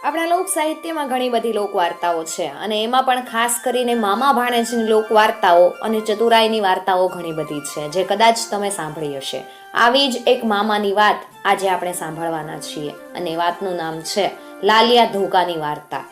આપણા લોક સાહિત્યમાં ઘણી બધી લોકવાર્તાઓ છે અને એમાં પણ ખાસ કરીને મામા ભાણેજની લોકવાર્તાઓ અને ચતુરાઈની વાર્તાઓ ઘણી બધી છે જે કદાચ તમે સાંભળી હશે. આવી જ એક મામાની વાત આજે આપણે સાંભળવાના છીએ અને વાતનું નામ છે લાલિયા ધોકાની વાર્તા.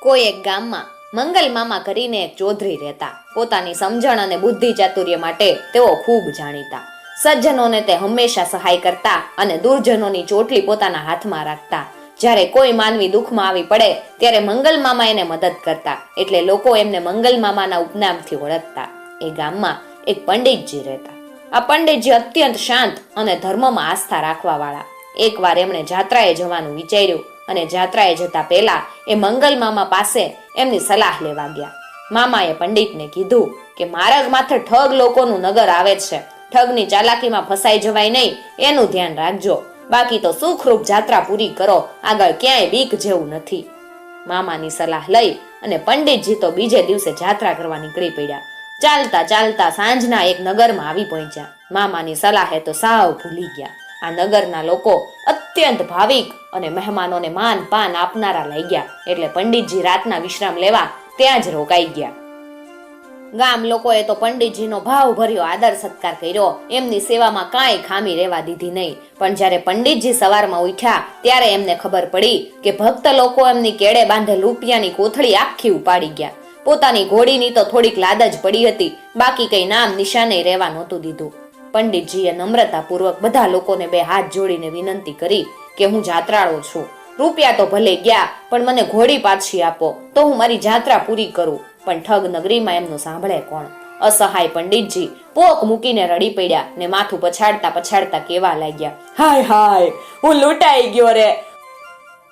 કોઈ એક ગામમાં મંગલ મામા કરીને એક ચૌધરી રહેતા. પોતાની સમજણ અને બુદ્ધિ ચાતુર્ય માટે તેઓ ખૂબ જાણીતા. સજ્જનોને તે હંમેશા સહાય કરતા અને દુર્જનોની ચોટલી પોતાના હાથમાં રાખતા. જ્યારે કોઈ માનવી દુઃખમાં આવી પડે ત્યારે મંગલ મામા એને મદદ કરતા, એટલે લોકો એમને મંગલ મામાના ઉપનામથી ઓળખતા. એ ગામમાં એક પંડિતજી રહેતા. આ પંડિતજી અત્યંત શાંત અને ધર્મમાં આસ્થા રાખવા વાળા. એકવાર એમણે જાત્રાએ જવાનું વિચાર્યું અને જાત્રાએ જતા પહેલા એ મંગલ મામા પાસે એમની સલાહ લેવા ગયા. મામાએ પંડિતને કીધું કે મારા માથે ઠગ લોકોનું નગર આવે છે. ઠગની ચાલાકીમાં ફસાઈ જવાય નહીં એનું ધ્યાન રાખજો. બાકી તો સુખરૂપ જાત્રા પૂરી કરો, આગળ ક્યાંય બીક જેવું નથી. મામાની સલાહ લઈ અને પંડિતજી તો બીજે દિવસે જાત્રા કરવા નીકળી પડ્યા. ચાલતા ચાલતા સાંજના એક નગરમાં આવી પહોંચ્યા. મામાની સલાહે તો સાવ ભૂલી ગયા. આ નગરના લોકો અત્યંત ભાવિક અને મહેમાનોને માન પાન આપનારા લાગ્યા, એટલે પંડિતજી રાતના વિશ્રામ લેવા ત્યાં જ રોકાઈ ગયા. ગામ લોકોએ તો પંડિતજીનો ભાવભર્યો આદર સત્કાર કર્યો, એમની સેવામાં કાંઈ ખામી રહેવા દીધી નહીં. પણ જ્યારે પંડિતજી સવારમાં ઉઠ્યા ત્યારે એમને ખબર પડી કે ભક્ત લોકો એમની કેળે બાંધેલ રૂપિયાની કોથળી આખી ઉપાડી ગયા. પોતાની ઘોડીની તો થોડીક લાદ જ પડી હતી, બાકી કઈ નામ નિશાને રહેવા નહોતું દીધું. પંડિતજીએ નમ્રતાપૂર્વક બધા લોકોને બે હાથ જોડીને વિનંતી કરી કે હું જાત્રાળો છું, રૂપિયા તો ભલે ગયા પણ મને ઘોડી પાછી આપો તો હું મારી જાત્રા પૂરી કરું. પણ ઠગ નગરીમાં એમનું સાંભળે કોણ? અસહાય પંડિતજી પોક મૂકીને રડી પડ્યા ને માથું પછાડતા પછાડતા કેવા લાગ્યા, હાય હાય, હું લૂંટાઈ ગયો રે.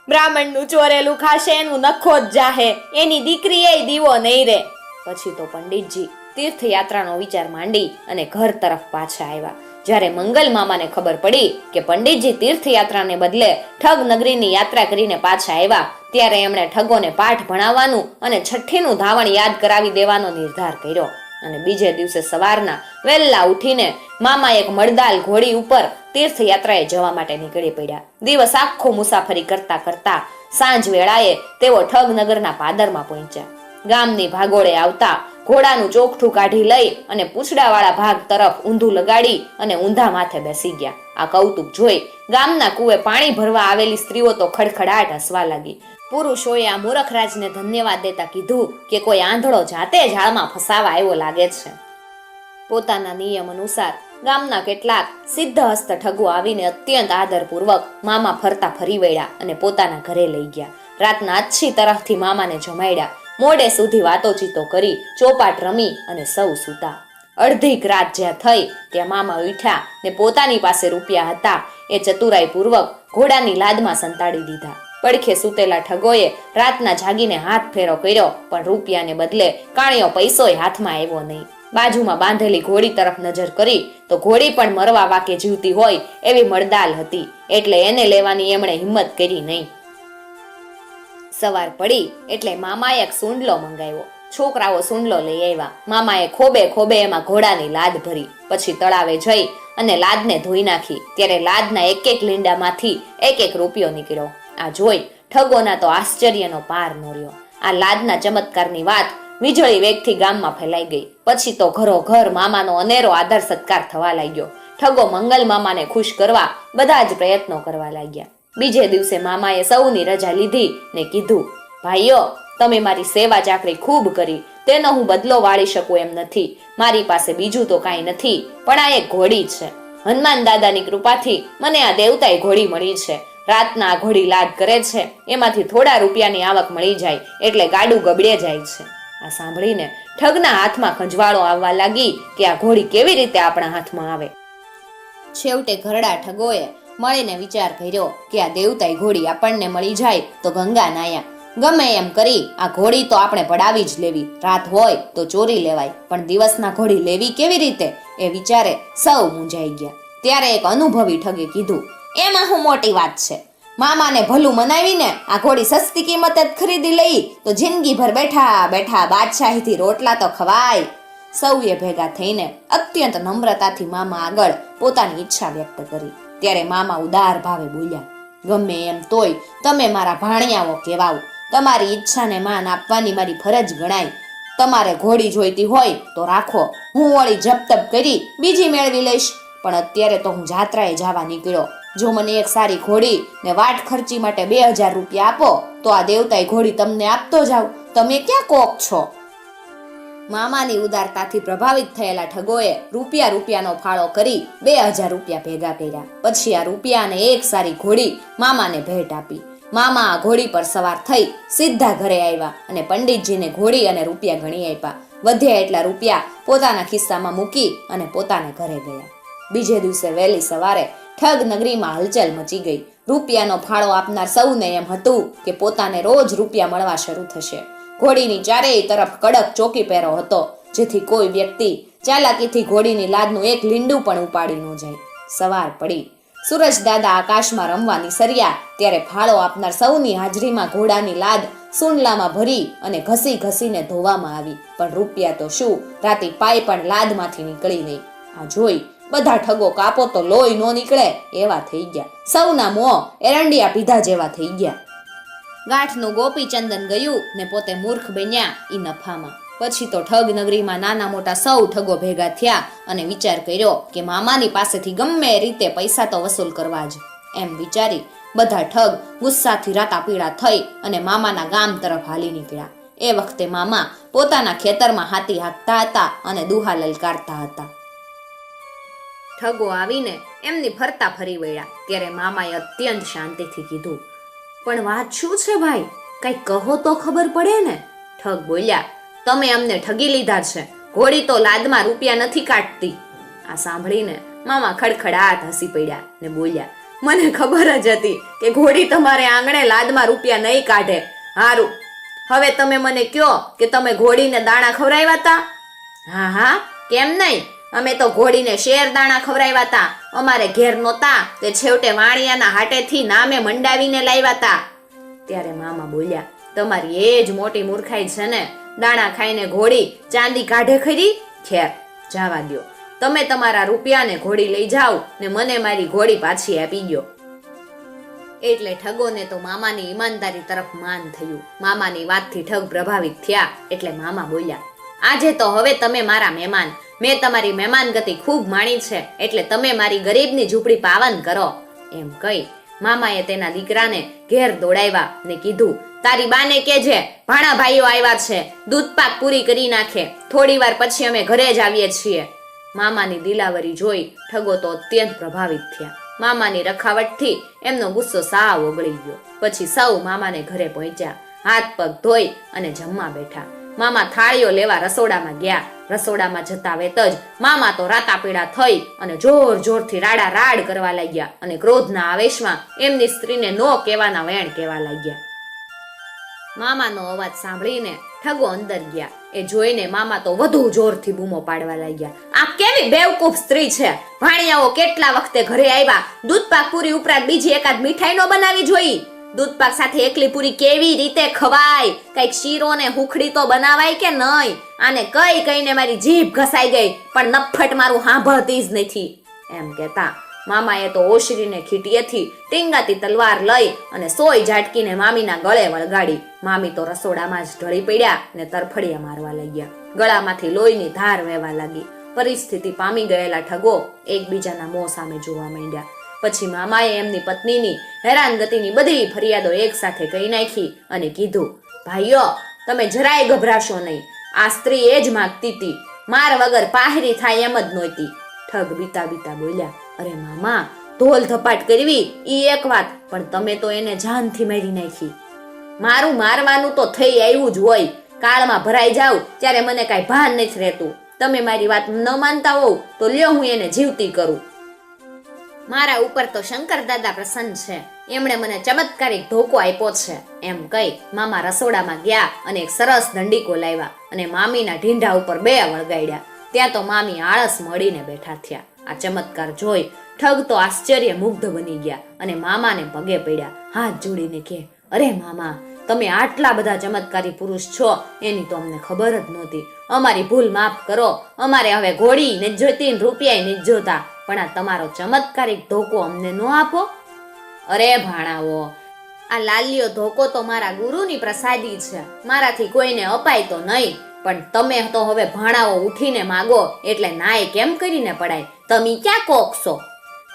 બ્રાહ્મણનું ચોરેલું ખાશે એનું નખો જ જાહે, એની દીકરી એ દીવો નહીં રે. પછી તો પંડિતજી તીર્થયાત્રાનો વિચાર માંડી અને ઘર તરફ પાછા આવ્યા. જ્યારે મંગલ મામાને ખબર પડી કે પંડિતજી તીર્થયાત્રાને બદલે ઠગ નગરીની યાત્રા કરીને પાછા આવ્યા, ત્યારે એમણે ઠગોને પાઠ ભણાવવાનું અને છઠ્ઠીનું ધાવણ યાદ કરાવી દેવાનો નિર્ધાર કર્યો. અને બીજે દિવસે સવારના વહેલા ઉઠીને મામા એક મળદાલ ઘોડી ઉપર તીર્થયાત્રાએ જવા માટે નીકળી પડ્યા. દિવસ આખો મુસાફરી કરતા કરતા સાંજ વેળાએ તેઓ ઠગ નગરના પાદરમાં પહોંચ્યા. ગામની ભાગોળે આવતા ઘોડાનું ચોકઠું કાઢી લઈ અને પૂછડાવાળા ભાગ તરફ ઊંધું લગાડી અને ઊંધા માથે બેસી ગયા. આ કૌતુક જોઈ ગામના કુએ પાણી ભરવા આવેલી સ્ત્રીઓ તો ખડખડાટ હસવા લાગી. પુરુષોએ આ મૂરખરાજને ધન્યવાદ દેતા કીધું કે કોઈ આંધળો જાતે ઝાડમાં ફસાવા આવ્યો લાગે છે. પોતાના નિયમ અનુસાર ગામના કેટલાક સિદ્ધહસ્ત ઠગો આવીને અત્યંત આદરપૂર્વક મામા ફરતા ફરી વળ્યા અને પોતાના ઘરે લઈ ગયા. રાતના અચ્છી તરફથી મામાને જમાડ્યા. મોડે સુધી વાતોચીતો કરી ચોપાટ રમી અને સૌ સૂતા. અડધીક રાત જ્યાં થઈ ત્યાં મામા ઉઠ્યા ને પોતાની પાસે રૂપિયા હતા એ ચતુરાઈપૂર્વક ઘોડાની લાદમાં સંતાડી દીધા. પડખે સૂતેલા ઠગોએ રાતના જાગીને હાથ ફેરો કર્યો, પણ રૂપિયાને બદલે કાણિયો પૈસોય હાથમાં આવ્યો નહીં. બાજુમાં બાંધેલી ઘોડી તરફ નજર કરી તો ઘોડી પણ મરવા વાકે જીવતી હોય એવી મળદાલ હતી, એટલે એને લેવાની એમણે હિંમત કરી નહીં. સવાર પડી એટલે મામાએ એક સૂંડલો મંગાવ્યો. છોકરાઓ સૂંડલો લઈ આવ્યા. મામાએ ખોબે ખોબે એમાં ઘોડાની લાદ ભરી. પછી તળાવે જઈ અને લાદને ધોઈ નાખી. ત્યારે લાદના એક એક લીંડામાંથી એક એક રૂપિયો નીકળ્યો. આ જોઈ ઠગોના તો આશ્ચર્યનો પાર ન રહ્યો. આ લાદના ચમત્કારની વાત વીજળી વેગથી ગામમાં ફેલાઈ ગઈ. પછી તો ઘરો ઘર મામાનો અનેરો આદર સત્કાર થવા લાગ્યો. ઠગો મંગલ મામાને ખુશ કરવા બધા જ પ્રયત્નો કરવા લાગ્યા. બીજે દિવસે મામાએ સૌની રજા લીધી ને કીધું, ભાઈઓ, તમે મારી સેવા ચાકરી ખૂબ કરી, તેનો હું બદલો વાળી શકું એમ નથી. મારી પાસે બીજું તો કાંઈ નથી, પણ આ એક ઘોડી છે. હનુમાન દાદાની કૃપાથી મને આ દેવતાએ ઘોડી મળી છે. રાતના આ ઘોડી લાદ કરે છે, એમાંથી થોડા રૂપિયાની આવક મળી જાય એટલે ગાડું ગબડે જાય છે. આ સાંભળીને ઠગના હાથમાં ખંજવાળો આવવા લાગી કે આ ઘોડી કેવી રીતે આપણા હાથમાં આવે. છેવટે ઘરડા ઠગોએ મળીને વિચાર કર્યો કે આ દેવતાઈ ઘોડી આપણને મળી જાય તો ગંગા નાયા. ગમે એમ કરી આ ઘોડી તો આપણે પડાવી જ લેવી. રાત હોય તો ચોરી લેવાય, પણ દિવસના ઘોડી લેવી કેવી રીતે? એ વિચારે સૌ મૂંઝાઈ ગયા. ત્યારે એક અનુભવી ઠગે કીધું, એમાં શું મોટી વાત છે? મામાને ભલું મનાવીને આ ઘોડી સસ્તી કિંમતે જ ખરીદી લઈ તો જિંદગીભર બેઠા બેઠા બાદશાહીથી રોટલા તો ખવાય. સૌએ ભેગા થઈને અત્યંત નમ્રતાથી મામા આગળ પોતાની ઈચ્છા વ્યક્ત કરી. ત્યારે મામા ઉદાર ભાવે બોલ્યા, ગમે એમ તોય તમે મારા ભાણિયાઓ કહેવાઓ. તમારી ઈચ્છાને માન આપવાની મારી ફરજ ગણાય. તમારે ઘોડી જોઈતી હોય તો રાખો, હું વળી જપતપ કરી બીજી મેળવી લઈશ. પણ અત્યારે તો હું જાત્રાએ જવા નીકળ્યો. જો મને એક સારી ઘોડી ને વાટ ખર્ચી માટે 2000 રૂપિયા આપો તો આ દેવતાઈ ઘોડી તમને આપતો જાવ. તમે ક્યાં કોક છો? મામાની ઉદારતાથી પ્રભાવિત થયેલા ઠગોએ રૂપિયાનો ફાળો કરી 2000 રૂપિયા ભેગા કર્યા. પછી આ રૂપિયાને એક સારી ઘોડી મામાને ભેટ આપી. મામા આ ઘોડી પર સવાર થઈ સીધા ઘરે આવ્યા અને પંડિતજીને ઘોડી અને રૂપિયા ગણી આપ્યા. વધ્યા એટલા રૂપિયા પોતાના ખિસ્સામાં મૂકી અને પોતાને ઘરે ગયા. બીજે દિવસે વહેલી સવારે ઠગ નગરીમાં હલચલ મચી ગઈ. રૂપિયાનો ફાળો આપનાર સૌને એમ હતું કે પોતાને રોજ રૂપિયા મળવા શરૂ થશે. ઘોડીની ચારેય તરફ કડક ચોકી પહેરો હતો, જેથી કોઈ વ્યક્તિ ચાલાકીથી ઘોડીની લાદનું એક લીંડું પણ ઉપાડી ન જાય. સવાર પડી. સૂરજ દાદા આકાશમાં રમવા નિસર્યા ત્યારે ફાળો આપનાર સૌની હાજરીમાં ઘોડાની લાદ સુંડલામાં ભરી અને ઘસી ઘસીને ધોવામાં આવી. પણ રૂપિયા તો શું, રાતી પાય પણ લાદમાંથી નીકળી નહીં. આ જોઈ બધા ઠગો કાપો તો લોહી નો નીકળે એવા થઈ ગયા. સૌના મોં એરંડિયા પીધા જેવા થઈ ગયા. ગાંઠનું ગોપીચંદન ગયું ને પોતે મૂર્ખ બન્યા ઈ નફામાં. પછી તો ઠગ નગરીમાં નાના મોટા સૌ ઠગો ભેગા થયા અને વિચાર કર્યો કે મામાની પાસેથી ગમે રીતે પૈસા તો વસૂલ કરવા જ. એમ વિચારી બધા ઠગ ગુસ્સાથી રાતા પીળા થઈ અને મામાના ગામ તરફ હાલી નીકળ્યા. એ વખતે મામા પોતાના ખેતરમાં હાથી હાંકતા હતા અને દુહા લલકારતા હતા. ઠગો આવીને એમની ફરતા ફરી વળ્યા ત્યારે મામાએ અત્યંત શાંતિથી કીધું, પણ વાત શું છે ભાઈ, કઈ કહો તો ખબર પડે ને. ઠગ બોલ્યા, તમે અમને ઠગી લીધા છે, ઘોડી તો લાદમાં રૂપિયા નથી કાઢતી. આ સાંભળીને મામા ખડખડાટ હસી પડ્યા ને બોલ્યા, મને ખબર જ હતી કે ઘોડી તમારે આંગણે લાદમાં રૂપિયા નહીં કાઢે. હારું, હવે તમે મને કહો કે તમે ઘોડીને દાણા ખવડાવ્યા હતા? હા હા, કેમ નહીં, અમે તો ઘોડીને શેર દાણા ખવડાવ્યા હતા. અમારે ઘેર નહોતા તે છેવટે વાણિયાના હાટેથી નામે મંડાવીને લાવ્યા હતા. ત્યારે મામા બોલ્યા, તમારી એ જ મોટી મૂર્ખાઈ છે ને, દાણા ખાઈને ઘોડી ચાંદી કાઢે ખરી? ખેર જાવા દ્યો, તમે તમારા રૂપિયાને ઘોડી લઈ જાઓ ને મને મારી ઘોડી પાછી આપી ગયો. એટલે ઠગોને તો મામાની ઈમાનદારી તરફ માન થયું. મામાની વાતથી ઠગ પ્રભાવિત થયા એટલે મામા બોલ્યા, આજે તો હવે તમે મારા મહેમાન, મેં તમારી મહેમાન ગતિ ખૂબ માણી છે, એટલે તમે મારી ગરીબની ઝૂંપડી પાવન કરો. એમ કહી મામાએ તેના દીકરાને ઘેર દોડાવ્યા ને કીધું, તારી બાને કેજે ભાણા ભાઈઓ આવ્યા છે, દૂધપાક પૂરી કરી નાખે, થોડી વાર પછી અમે ઘરે જ આવીએ છીએ. મામાની દિલાવરી જોઈ ઠગો તો અત્યંત પ્રભાવિત થયા. મામાની રખાવટથી એમનો ગુસ્સો સાવ ઓગળી ગયો. પછી સૌ મામાને ઘરે પહોંચ્યા, હાથ પગ ધોઈ અને જમવા બેઠા. મામા થાળીઓ લેવા રસોડામાં ગયા. રસોડામાં જતા વેત જ મામા તો રાતા પીડા થઈ અને જોર જોરથી રાડા રાડ કરવા લાગ્યા અને ક્રોધના આવેશમાં એમની સ્ત્રીને નો કહેવાના વેણ કહેવા લાગ્યા. મામાનો અવાજ સાંભળીને ઠગો અંદર ગયા. એ જોઈને મામા તો વધુ જોરથી બૂમો પાડવા લાગ્યા, આ કેવી બેવકૂફ સ્ત્રી છે, ભાણિયાઓ કેટલા વખતે ઘરે આવ્યા, દૂધપાક પૂરી ઉપરાંત બીજી એકાદ મીઠાઈ નો બનાવી જોઈ? દૂધપાક સાથે એકલી પૂરી કેવી રીતે ખવાય? કઈક શીરો ને હુખડી તો બનાવાય કે નહીં? આને કઈ કઈને મારી જીભ ઘસાઈ ગઈ, પણ નફ્ફટ મારું સાંભળતી જ નથી. એમ કહેતા મામાએ તો ઓશરીને ખીટીએથી ટીંગાતી તલવાર લઈ અને સોય ઝાટકીને મામીના ગળે વળગાડી. મામી તો રસોડામાં જ ઢળી પડ્યા ને તરફડિયા મારવા લાગ્યા. ગળામાંથી લોહીની ધાર વહેવા લાગી. પરિસ્થિતિ પામી ગયેલા ઠગો એકબીજાના મોં સામે જોવા માંડ્યા. પછી મામાએ એમની પત્નીની હેરાનગતિની બધી ફરિયાદો એક સાથે કહી નાખી અને કીધું, ભાઈઓ તમે જરાય ગભરાશો નહીં, આ સ્ત્રી એ જ માંગતી હતી, માર વગર પાહરી થાય એમ જ નહોતી. ઠગ બીતા બીતા બોલ્યા, અરે મામા, ઢોલ ધપાટ કરવી ઈ એક વાત, પણ તમે તો એને જાનથી મારી નાખી. મારું મારવાનું તો થઈ આવ્યું જ હોય, કાળમાં ભરાઈ જાવ ત્યારે મને કાંઈ ભાન નથી રહેતું. તમે મારી વાત ન માનતા હોવ તો લ્યો હું એને જીવતી કરું. મારા ઉપર તો શંકર દાદા પ્રસન્ન છે, એમણે મને ચમત્કારિક ધોકો આપ્યો છે. એમ કહી મામા રસોડામાં ગયા અને એક સરસ દંડીકો લાવ્યા અને મામીના ઢીંઢા ઉપર બે વળગાડ્યા. ત્યાં તો મામી આળસ મળીને બેઠા થયા. આ ચમત્કાર જોઈ ઠગ તો આશ્ચર્ય મુગ્ધ બની ગયા અને મામાને પગે પડ્યા, હાથ જોડીને કે, અરે મામા, તમે આટલા બધા ચમત્કારી પુરુષ છો એની તો અમને ખબર જ નહોતી. અમારી ભૂલ માફ કરો, અમારે હવે ઘોડી નથી જોઈતી, રૂપિયા નથી જોતા, પણ આ તમારો ચમત્કારિક ધોકો અમને ન આપો. અરે ભાણાવો, આ લાલિયો ધોકો તો મારા ગુરુની પ્રસાદી છે, મારાથી કોઈને અપાય તો નહીં, પણ તમે તો હવે ભાણાવો ઉઠીને માગો એટલે નાય કેમ કરીને પડાય? તમે ક્યાં કોકશો?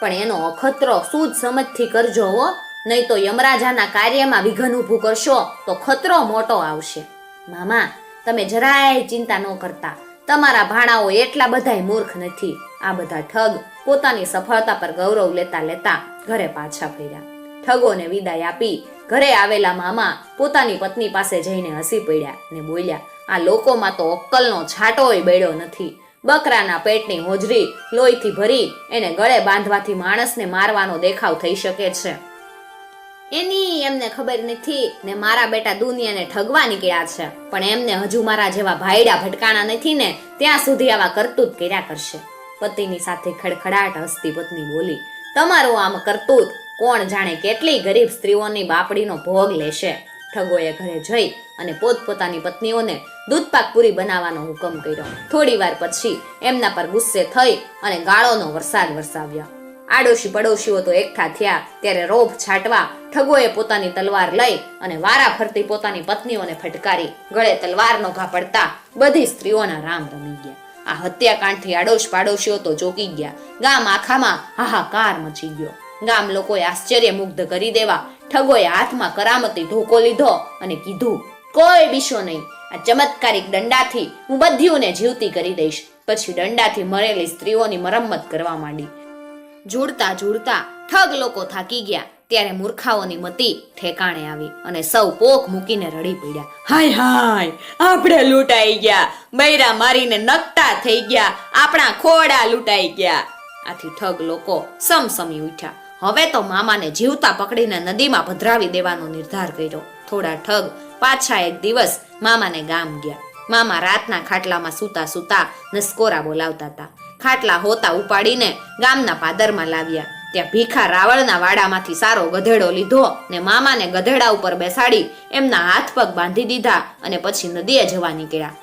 પણ એનો અખતરો સૂઝ સમજથી કરજો હો, નહીં તો યમરાજાના કાર્યમાં વિઘન ઊભું કરશો તો ખતરો મોટો આવશે. મામા, તમે જરાય ચિંતા ન કરતા, તમારા ભાણાઓ એટલા બધાય મૂર્ખ નથી. આ બધા ઠગ પોતાની સફળતા પર ગૌરવ લેતા લેતા ઘરે પાછા ફર્યા. ઠગોને વિદાય આપી ઘરે આવેલા મામા પોતાની પત્ની પાસે જઈને હસી પડ્યા ને બોલ્યા, આ લોકોમાં તો અક્કલનો છાંટોય બેડ્યો નથી. બકરાના પેટની હોજરી લોહીથી ભરી એને ગળે બાંધવાથી માણસને મારવાનો દેખાવ થઈ શકે છે. એની એમને ખબર નથી ને મારા બેટા દુનિયાને ઠગવા નીકળ્યા છે, પણ એમને હજુ મારા જેવા ભાઈડા ભટકાણા નથી ને ત્યાં સુધી આવા કરતૂત કર્યા કરશે. પતિની સાથે ખડખડાટ હસતી પત્ની બોલી, તમારું આમ કરતૂત કોણ જાણે કેટલી ગરીબ સ્ત્રીઓની બાપડીનો ભોગ લેશે. ઠગોએ ઘરે જઈ અને પોતપોતાની પત્નીઓને દૂધપાક પૂરી બનાવવાનો હુકમ કર્યો. થોડી વાર પછી એમના પર ગુસ્સે થઈ અને ગાળોનો વરસાદ વરસાવ્યો. આડોશી પડોશીઓ તો એકઠા થયા ત્યારે રોબ છાંટવા ઠગોએ પોતાની તલવાર લઈ અને વારા ફરતી પોતાની પત્નીઓને ફટકારી. ગળે તલવારનો ઘા પડતા બધી સ્ત્રીઓના રામ રમી ગયા. આ હત્યાકાંડથી આડોશ પાડોશીઓ તો ચોંકી ગયા. ગામ આખામાં હાહાકાર મચી ગયો. ગામ લોકોએ આશ્ચર્ય મુગ્ધ કરી દેવા ઠગોએ હાથમાં કરામતી ઢોકો લીધો અને કીધું, કોઈ બીશો નહીં, આ ચમત્કારિક દંડાથી હું બધીઓને જીવતી કરી દઈશ. પછી દંડાથી મરેલી સ્ત્રીઓની મરમ્મત કરવા માંડી. જોડતા જોડતા ઠગ લોકો થાકી ગયા ત્યારે મૂર્ખાઓની મતી ઠેકાણે આવી અને સૌ પોક મૂકીને રડી પડ્યા. હાય હાય, આપણે લૂંટાઈ ગયા, બૈરા મારીને નકટા થઈ ગયા, આપણા ખોડા લૂંટાઈ ગયા. આથી ઠગ લોકો સમસમી ઉઠ્યા. હવે તો મામાને જીવતા પકડીને નદીમાં પધરાવી દેવાનો નિર્ધાર કર્યો. થોડા ઠગ પાછા એક દિવસ મામાને ગામ ગયા. મામા રાતના ખાટલામાં સૂતા સૂતા નસકોરા બોલાવતા હતા. ખાટલા હોતા ઉપાડીને ગામના પાદરમાં લાવ્યા. ત્યાં ભીખા રાવળના વાડામાંથી સારો ગધેડો લીધો ને મામાને ગધેડા ઉપર બેસાડી એમના હાથ પગ બાંધી દીધા અને પછી નદીએ જવા નીકળ્યા.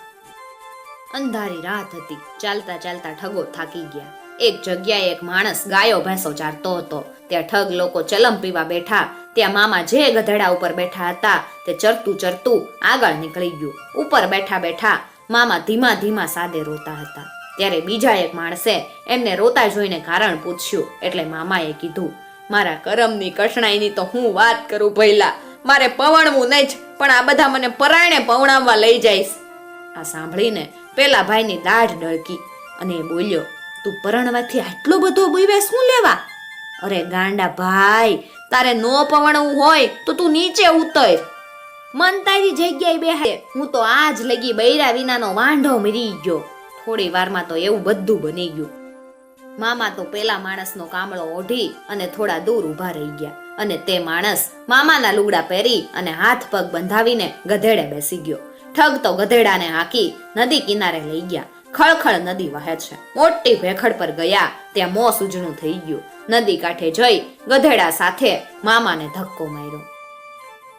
અંધારી રાત હતી. ચાલતા ચાલતા ઠગો થાકી ગયા. એક જગ્યાએ એક માણસ ગાયો ભેંસો ચારતો હતો. ત્યાં ઠગ લોકો ચલમ પીવા બેઠા. ત્યાં મામા જે ગધેડા ઉપર બેઠા હતા તે ચરતું ચરતું આગળ નીકળી ગયું. ઉપર બેઠા બેઠા મામા ધીમા ધીમા સાદે રોતા હતા. ત્યારે બીજા એક માણસે એમને રોતા જોઈને કારણ પૂછ્યું એટલે મામાએ કીધું, મારા કરમની કઠણાઈની તો હું વાત કરું ભઈલા, મારે પવણવું નહીં જ, પણ આ બધા મને પરાયણે પવણાવવા લઈ જઈશ. આ સાંભળીને પેલા ભાઈની દાઢ ડળકી અને એ બોલ્યો, તું પરણવાથી આટલો બધો બીવે શું લેવા? અરે ગાંડા ભાઈ, તારે નો પવણવું હોય તો તું નીચે ઉતર, મન તારી જગ્યાએ બેહાડે. હું તો આજ લગી બૈરા વિનાનો વાંઢો મરી ગયો. થોડી વારમાં તો એવું બધું બની ગયું. મામા તો પેલા માણસનો કામળો ઓઢી અને થોડા દૂર ઊભા રહી ગયા અને તે માણસ મામાના લુગડા પહેરી અને હાથ પગ બંધાવીને ગધેડે બેસી ગયો. ઠગ તો ગધેડાને હાંકી નદી કિનારે લઈ ગયા. ખળખળ નદી વહે છે. મોટી ભેખડ પર ગયા ત્યાં મોં સૂજણું થઈ ગયું. નદી કાંઠે જઈ ગધેડા સાથે મામાને ધક્કો માર્યો.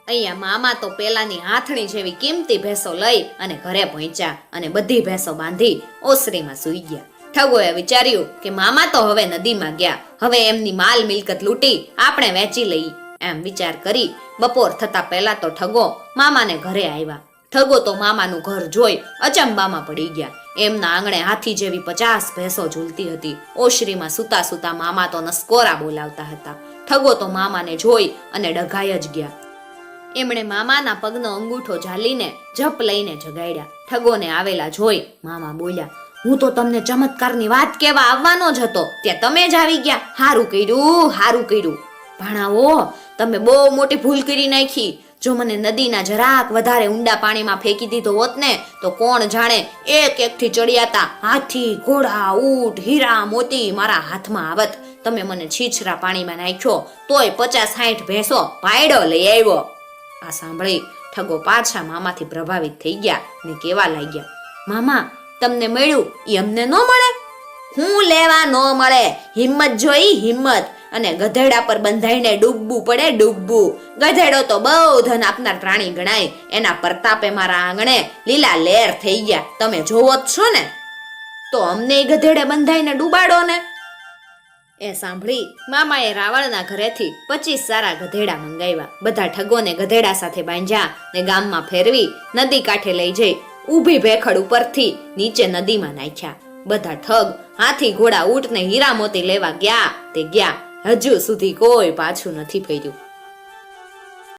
અહીંયા મામા તો પેલાની હાથણી જેવી કિંમતી ભેંસો લઈ અને ઘરે પહોંચ્યા અને બધી ભેંસો બાંધી ઓસરીમાં સૂઈ ગયા. ઠગોએ વિચાર્યું કે મામા તો હવે નદીમાં ગયા, હવે એમની માલ મિલકત લૂંટી આપણે વેચી લઈ. એમ વિચાર કરી બપોર થતા પહેલા તો ઠગો મામાને ઘરે આવ્યા. ઠગો તો મામાનું ઘર જોઈ અચંબામાં પડી ગયા. એમના આંગણે હાથી જેવી 50 ભેંસો ઝૂલતી હતી. ઓશરીમાં સૂતા સૂતા મામા તો નસકોરા બોલાવતા હતા. ઠગો તો મામાને જોઈ અને ડઘાઈ જ ગયા. એમણે મામાના પગનો અંગૂઠો ઝાલીને જપ લઈને જગાડ્યા. ઠગોને આવેલા જોઈ મામા બોલ્યા, હું તો તમને ચમત્કારની વાત કહેવા આવવાનો જ હતો, ત્યાં તમે જ આવી ગયા. હારું કર્યું, હારું કર્યું. ભાણાઓ, તમે બહુ મોટી ભૂલ કરી નાખી. જો મને નદીના જરાક વધારે ઊંડા પાણીમાં ફેંકી દીધો હોત ને તો કોણ જાણે એક એકથી ચડિયાતા હાથી, ઘોડા, ઊંટ, હીરા, મોતી મારા હાથમાં આવત. તમે મને છીછરા પાણીમાં નાખ્યો તોય 50-60 ભેંસો પાયડો લઈ આવ્યો. આ સાંભળી ઠગો પાછા મામાથી પ્રભાવિત થઈ ગયા ને કેવા લાગ્યા, મામા તમને મળ્યું એ અમને ન મળે? હું લેવા ન મળે? હિંમત જોઈ, હિંમત. અને ગધેડા પર બંધાઈને ડૂબવું પડે, ડૂબવું. ગધેડો તો બહુ ધન આપનાર પ્રાણી ગણાય. એના પ્રતાપે મારા આંગણે લીલા લેર થઈ ગયા. તમે જોવો જ છો ને, તો અમને ગધેડે બંધાઈને ડૂબાડો ને. એ સાંભળી મામાએ રાવણના ઘરેથી 25 સારા ગધેડા મંગાવ્યા. બધા ઠગોને ગધેડા સાથે બાંધ્યા ને ગામમાં ફેરવી નદી કાંઠે લઈ જઈ ઊભી ભેખડ ઉપરથી નીચે નદીમાં નાખ્યા. બધા ઠગ હાથી ઘોડા ઊંટ ને હીરા મોતી લેવા ગયા તે ગયા, હજુ સુધી કોઈ પાછું નથી ફર્યું.